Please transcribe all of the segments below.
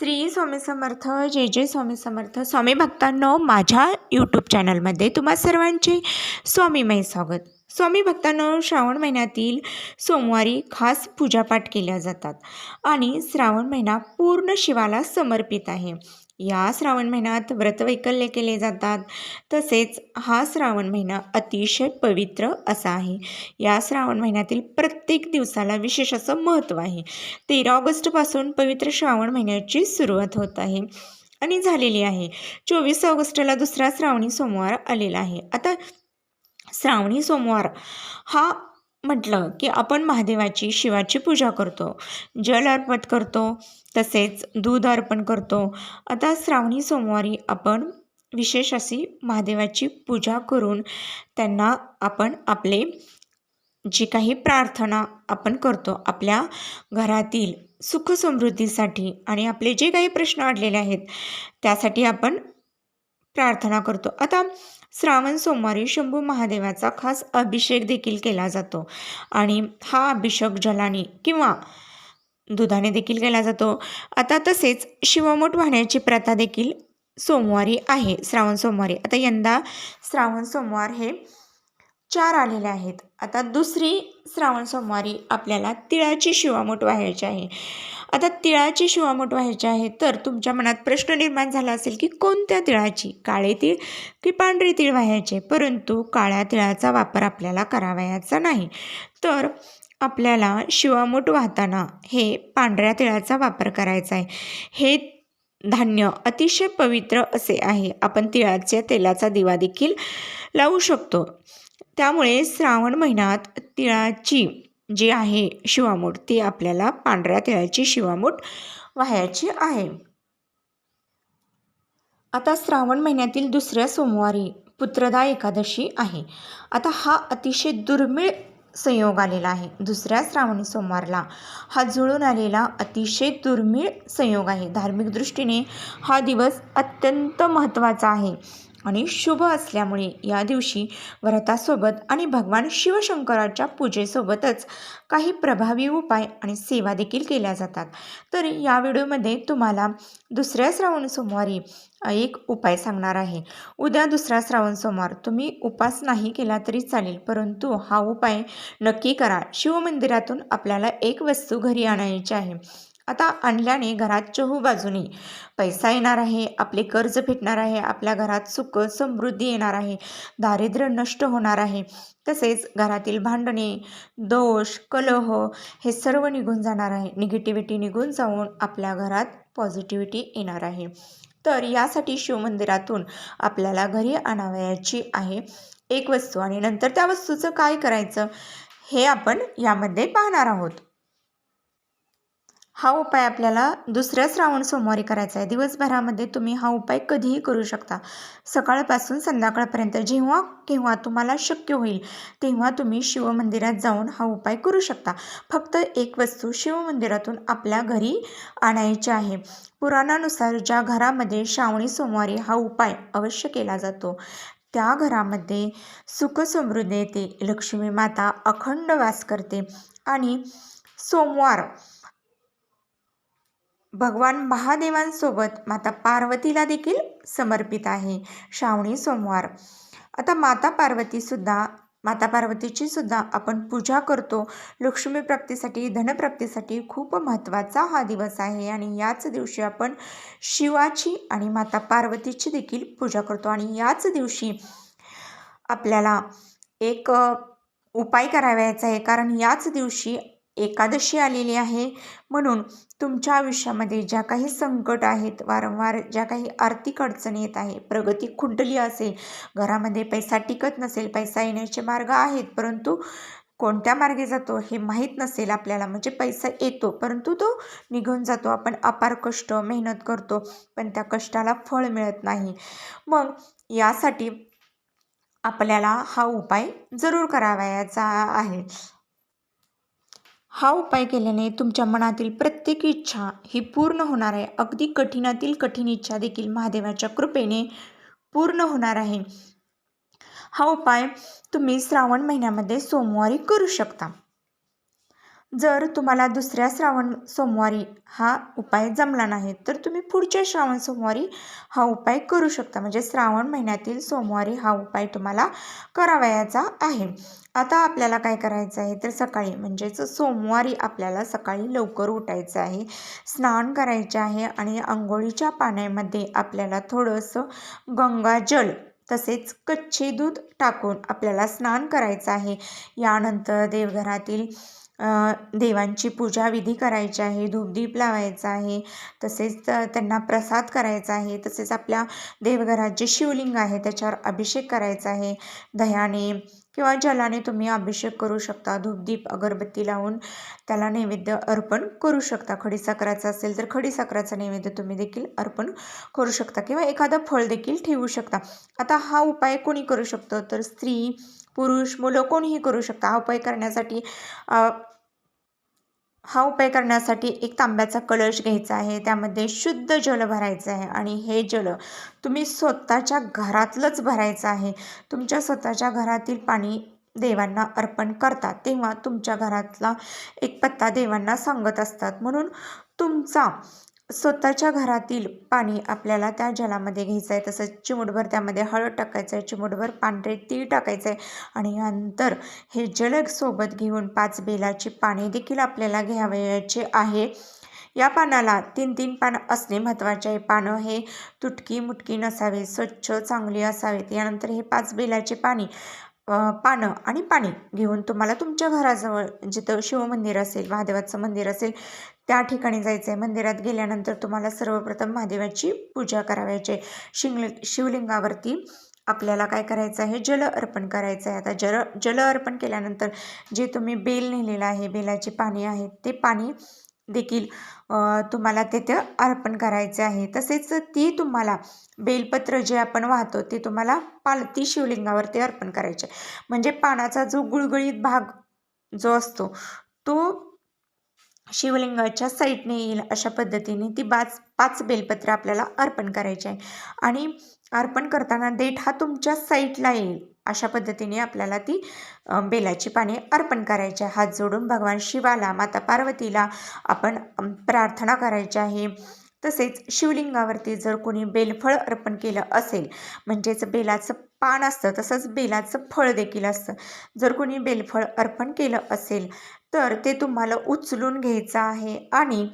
श्री स्वामी समर्थ. जय जय स्वामी समर्थ. स्वामी भक्तांनो, माझ्या यूट्यूब चॅनलमध्ये तुम्हा सर्वांचे स्वामीमय स्वागत. स्वामी भक्तांनो, श्रावण महिन्यातील सोमवारी खास पूजापाठ केल्या जातात आणि श्रावण महिना पूर्ण शिवाला समर्पित आहे. या श्रावण महिन्यात व्रतवैकल्य केले जातात. तसेच हा श्रावण महिना अतिशय पवित्र असा आहे. या श्रावण महिन्यातील प्रत्येक दिवसाला विशेष असं महत्त्व आहे. 13 ऑगस्टपासून पवित्र श्रावण महिन्याची सुरुवात होत आहे आणि झालेली आहे. 24 ऑगस्टला दुसरा श्रावणी सोमवार आलेला आहे. आता श्रावणी सोमवार हा म्हटलं की आपण महादेवाची, शिवाची पूजा करतो, जल अर्पण करतो, तसेच दूध अर्पण करतो. आता श्रावणी सोमवारी आपण विशेष अशी महादेवाची पूजा करून त्यांना आपण आपले जी काही प्रार्थना आपण करतो, आपल्या घरातील सुख समृद्धीसाठी आणि आपले जे काही प्रश्न अडलेले आहेत त्यासाठी आपण प्रार्थना करतो. आता श्रावण सोमवारी शंभू महादेवाचा खास अभिषेक देखील केला जातो आणि हा अभिषेक जलाने किंवा दुधाने देखील केला जातो. आता तसेच शिवमोठ वाहण्याची प्रथा देखील सोमवारी आहे, श्रावण सोमवारी. आता यंदा श्रावण सोमवार हे 4 आलेले आहेत. आता दुसरी श्रावण सोमवारी आपल्याला तिळाची शिवामोठ व्हायची आहे. आता तिळाची शिवामोठ व्हायची आहे तर तुमच्या मनात प्रश्न निर्माण झाला असेल की कोणत्या तिळाची, काळे तीळ की पांढरे तीळ व्हायचे. परंतु काळ्या तिळाचा वापर आपल्याला करावयाचा नाही. तर आपल्याला शिवामोठ वाहताना हे पांढऱ्या तिळाचा वापर करायचा आहे. हे धान्य अतिशय पवित्र असे आहे. आपण तिळाच्या तेलाचा दिवा देखील लावू शकतो. त्यामुळे श्रावण महिन्यात तिळाची जी आहे शिवामोठ ती आपल्याला पांढऱ्या तिळाची शिवामोठ व्हायची आहे. आता श्रावण महिन्यातील दुसऱ्या सोमवारी पुत्रदा एकादशी आहे. आता हा अतिशय दुर्मिळ संयोग आलेला आहे. दुसऱ्या श्रावणी सोमवारला हा जुळून आलेला अतिशय दुर्मिळ संयोग आहे. धार्मिक दृष्टीने हा दिवस अत्यंत महत्त्वाचा आहे आणि शुभ असल्यामुळे या दिवशी व्रतासोबत आणि भगवान शिवशंकराच्या पूजेसोबतच काही प्रभावी उपाय आणि सेवा देखील केल्या जातात. तर या व्हिडिओमध्ये तुम्हाला दुसऱ्या श्रावण सोमवारी एक उपाय सांगणार आहे. उद्या दुसरा श्रावण सोमवार, तुम्ही उपास नाही केला तरी चालेल, परंतु हा उपाय नक्की करा. शिवमंदिरातून आपल्याला एक वस्तू घरी आणायची आहे. आता आणल्याने घरात चहूबाजूने पैसा येणार आहे, आपले कर्ज फिटणार आहे, आपल्या घरात सुख समृद्धी येणार आहे, दारिद्र्य नष्ट होणार आहे. तसेच घरातील भांडणे, दोष, कलह हे सर्व निघून जाणार आहे. निगेटिव्हिटी निघून जाऊन आपल्या घरात पॉझिटिव्हिटी येणार आहे. तर यासाठी शिवमंदिरातून आपल्याला घरी आणावयाची आहे एक वस्तू आणि नंतर त्या वस्तूचं काय करायचं हे आपण यामध्ये पाहणार आहोत. हा उपाय आपल्याला दुसऱ्या श्रावण सोमवारी करायचा आहे. दिवसभरामध्ये तुम्ही हा उपाय कधीही करू शकता. सकाळपासून संध्याकाळपर्यंत जेव्हा केव्हा तुम्हाला शक्य होईल तेव्हा तुम्ही शिवमंदिरात जाऊन हा उपाय करू शकता. फक्त एक वस्तू शिवमंदिरातून आपल्या घरी आणायची आहे. पुराणानुसार ज्या घरामध्ये श्रावणी सोमवारी हा उपाय अवश्य केला जातो त्या घरामध्ये सुख समृद्धी येते, लक्ष्मी माता अखंड वास करते आणि सोमवार भगवान महादेवांसोबत माता पार्वतीला देखील समर्पित आहे श्रावणी सोमवार. आता माता पार्वतीची सुद्धा आपण पूजा करतो. लक्ष्मी प्राप्तीसाठी, धनप्राप्तीसाठी खूप महत्त्वाचा हा दिवस आहे आणि याच दिवशी आपण शिवाची आणि माता पार्वतीची देखील पूजा करतो. आणि याच दिवशी आपल्याला एक उपाय करावयाचा आहे, कारण याच दिवशी एकादशी आलेली आहे. म्हणून तुमच्या आयुष्यामध्ये ज्या काही संकट आहेत, वारंवार ज्या काही आर्थिक अडचणी येत आहे, प्रगती खुंटली असेल, घरामध्ये पैसा टिकत नसेल, पैसा येण्याचे मार्ग आहेत परंतु कोणत्या मार्गे जातो हे माहीत नसेल आपल्याला, म्हणजे पैसा येतो परंतु तो निघून जातो, आपण अपार कष्ट मेहनत करतो पण त्या कष्टाला फळ मिळत नाही. मग यासाठी आपल्याला हा उपाय जरूर करावयाचा आहे. हा उपाय केल्याने तुमच्या मनातील प्रत्येक इच्छा ही पूर्ण होणार आहे. अगदी कठीणातील कठीण इच्छा देखील महादेवाच्या कृपेने पूर्ण होणार आहे. हा उपाय तुम्ही श्रावण महिन्यामध्ये सोमवारी करू शकता. जर तुम्हाला दुसऱ्या श्रावण सोमवारी हा उपाय जमला नाही तर तुम्ही पुढच्या श्रावण सोमवारी हा उपाय करू शकता. म्हणजे श्रावण महिन्यातील सोमवारी हा उपाय तुम्हाला करावयाचा आहे. आता आपल्याला काय करायचं आहे तर सकाळी म्हणजेच सोमवारी आपल्याला सकाळी लवकर उठायचं आहे, स्नान करायचे आहे आणि अंघोळीच्या पाण्यामध्ये आपल्याला थोडंसं गंगाजल तसेच कच्चे दूध टाकून आपल्याला स्नान करायचं आहे. यानंतर देवघरातील देवांची पूजा विधी करायची आहे, धूपदीप लावायचा आहे, तसेच त्यांना प्रसाद करायचा आहे. तसेच आपल्या देवघरात जे शिवलिंग आहे त्याच्यावर अभिषेक करायचा आहे. दह्याने किंवा जलाने तुम्ही अभिषेक करू शकता. धूपदीप अगरबत्ती लावून त्याला नैवेद्य अर्पण करू शकता. खडीसाखराचा असेल तर खडीसाखराचा नैवेद्य तुम्ही देखील अर्पण करू शकता किंवा एखादं फळ देखील ठेवू शकता. आता हा उपाय कोणी करू शकतं तर स्त्री, पुरुष, मुलं कोणीही करू शकता. हा उपाय करण्यासाठी एक तांब्याचा कलश घ्यायचा आहे, त्यामध्ये शुद्ध जल भरायचं आहे आणि हे जल तुम्ही स्वतःच्या घरातलंच भरायचं आहे. तुमच्या स्वतःच्या घरातील पाणी देवांना अर्पण करतात तेव्हा तुमच्या घरातला एक पत्ता देवांना सांगत असतात. म्हणून तुमचा स्वतःच्या घरातील पाणी आपल्याला त्या जलामध्ये घ्यायचं आहे. तसंच चिमूटभर त्यामध्ये हळद टाकायचं आहे, चिमूटभर पांढरे तीळ टाकायचं आहे आणि नंतर हे जल सोबत घेऊन 5 बेलाची पाने देखील आपल्याला घ्यावयाचे आहे. या पानाला 3-3 पानं असणे महत्त्वाचे आहे. पानं हे तुटकी मुटकी नसावे, स्वच्छ चांगली असावेत. यानंतर हे 5 बेलाची पानं आणि पाणी घेऊन तुम्हाला तुमच्या घराजवळ जिथं शिवमंदिर असेल, महादेवाचं मंदिर असेल त्या ठिकाणी जायचं आहे. मंदिरात गेल्यानंतर तुम्हाला सर्वप्रथम महादेवाची पूजा करायची आहे. शिवलिंगावरती आपल्याला काय करायचं आहे, जल अर्पण करायचं आहे. आता जल अर्पण केल्यानंतर जे तुम्ही बेल नेलेलं आहे, बेलाची पाने आहेत ते पाणी देखील तुम्हाला तेथे अर्पण करायचे आहे. तसेच ती तुम्हाला बेलपत्र जे आपण वाहतो ते तुम्हाला पालती शिवलिंगावरती अर्पण करायचे. म्हणजे पानाचा जो गुळगुळीत भाग जो असतो तो शिवलिंगाच्या साईडने येईल अशा पद्धतीने ती 5 बेलपत्र आपल्याला अर्पण करायचे आहे आणि अर्पण करताना देठ हा तुमच्या साईडला येईल अशा पद्धतीने आपल्याला ती बेलाची पाने अर्पण करायची आहे. हात जोडून भगवान शिवाला, माता पार्वतीला आपण प्रार्थना करायची आहे. तसेच शिवलिंगावरती जर कोणी बेलफळ अर्पण केलं असेल, म्हणजेच बेलाचं पान असतं तसंच बेलाचं फळ देखील असतं. जर कोणी बेलफळ अर्पण केलं असेल तर ते तुम्हाला उचलून घ्यायचं आहे आणि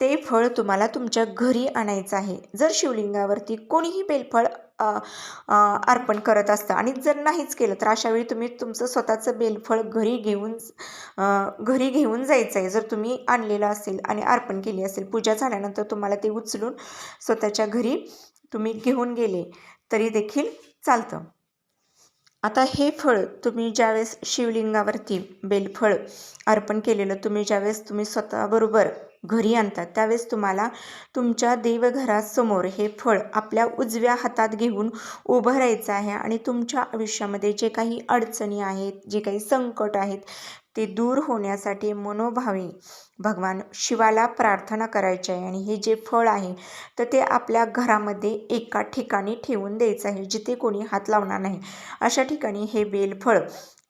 ते फळ तुम्हाला तुमच्या घरी आणायचं आहे. जर शिवलिंगावरती कोणीही बेलफळ अर्पण करत असतं आणि जर नाहीच केलं तर अशावेळी तुम्ही तुमचं स्वतःचं बेलफळ घरी घेऊन जायचं आहे. जर तुम्ही आणलेलं असेल आणि अर्पण केली असेल, पूजा झाल्यानंतर तुम्हाला ते उचलून स्वतःच्या घरी तुम्ही घेऊन गेले तरी देखील चालतं. आता हे फळ तुम्ही ज्यावेळेस शिवलिंगावरती बेलफळ अर्पण केलेलं ज्यावेळेस तुम्ही स्वतःबरोबर घरी आणतात त्यावेळेस तुम्हाला तुमच्या देवघरासमोर हे फळ आपल्या उजव्या हातात घेऊन उभं राहायचं आहे आणि तुमच्या आयुष्यामध्ये जे काही अडचणी आहेत, जे काही संकट आहेत ते दूर होण्यासाठी मनोभावे भगवान शिवाला प्रार्थना करायची आहे. आणि हे जे फळ आहे तर ते आपल्या घरामध्ये एका ठिकाणी ठेवून द्यायचं आहे, जिथे कोणी हात लावणार नाही अशा ठिकाणी हे बेलफळ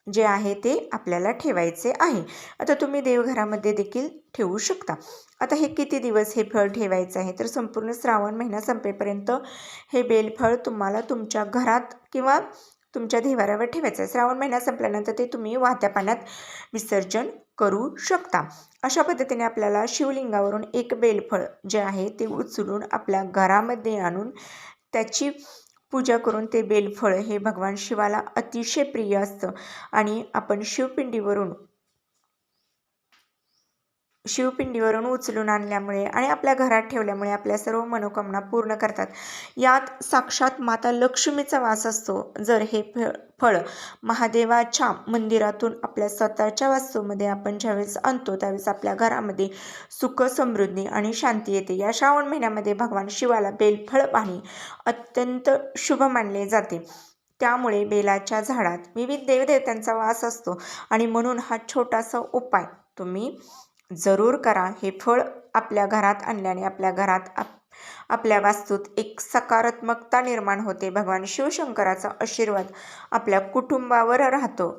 जे आहे ते आपल्याला ठेवायचे आहे. आता तुम्ही देवघरामध्ये देखील ठेवू शकता. आता हे किती दिवस हे फळ ठेवायचं आहे तर संपूर्ण श्रावण महिना संपेपर्यंत हे बेलफळ तुम्हाला तुमच्या घरात किंवा तुमच्या देवाऱ्यावर ठेवायचं आहे. श्रावण महिना संपल्यानंतर ते तुम्ही वाहत्या पाण्यात विसर्जन करू शकता. अशा पद्धतीने आपल्याला शिवलिंगावरून एक बेलफळ जे आहे ते उचलून आपल्या घरामध्ये आणून त्याची पूजा करून ते बेलफळ हे भगवान शिवाला अतिशय प्रिय असतं आणि आपण शिवपिंडीवरून उचलून आणल्यामुळे आणि आपल्या घरात ठेवल्यामुळे आपल्या सर्व मनोकामना पूर्ण करतात. यात साक्षात माता लक्ष्मीचा वास असतो. जर हे फळ महादेवाच्या मंदिरातून आपल्या स्वतःच्या वास्तूमध्ये आपण ज्यावेळेस आणतो त्यावेळेस आपल्या घरामध्ये सुख, समृद्धी आणि शांती येते. या श्रावण महिन्यामध्ये भगवान शिवाला बेलफळ वाहणे अत्यंत शुभ मानले जाते. त्यामुळे बेलाच्या झाडात विविध देवदेवतांचा वास असतो आणि म्हणून हा छोटासा उपाय तुम्ही जरूर करा. हे फळ आपल्या घरात आणल्याने आपल्या घरात आपल्या वास्तूत एक सकारात्मकता निर्माण होते. भगवान शिवशंकराचा आशीर्वाद आपल्या कुटुंबावर राहतो.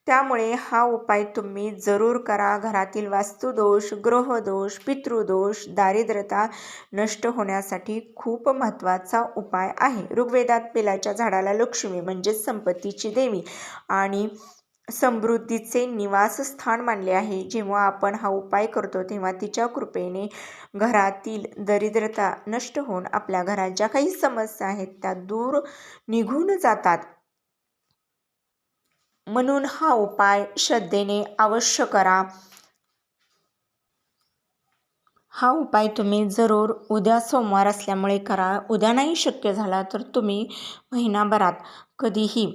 त्यामुळे हा उपाय तुम्ही जरूर करा. घरातील वास्तुदोष, ग्रहदोष, पितृदोष, दारिद्र्यता नष्ट होण्यासाठी खूप महत्त्वाचा उपाय आहे. ऋग्वेदात बेलाच्या झाडाला लक्ष्मी म्हणजेच संपत्तीची देवी आणि समृद्धीचे निवासस्थान मानले आहे. जेव्हा आपण हा उपाय करतो तेव्हा तिच्या कृपेने घरातील दरिद्रता नष्ट होऊन आपल्या घरात ज्या काही समस्या आहेत त्या दूर निघून जातात. म्हणून हा उपाय श्रद्धेने अवश्य करा. हा उपाय तुम्ही जरूर उद्या सोमवार असल्यामुळे करा. उद्या नाही शक्य झाला तर तुम्ही महिनाभरात कधीही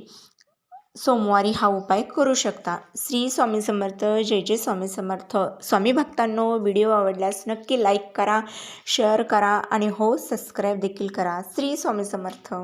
सोमवारी हा उपाय करू शकता. श्री स्वामी समर्थ. जय जय स्वामी समर्थ. स्वामी भक्तांनो, व्हिडिओ आवडल्यास नक्की लाईक करा, शेअर करा आणि हो सबस्क्राईब देखील करा. श्री स्वामी समर्थ.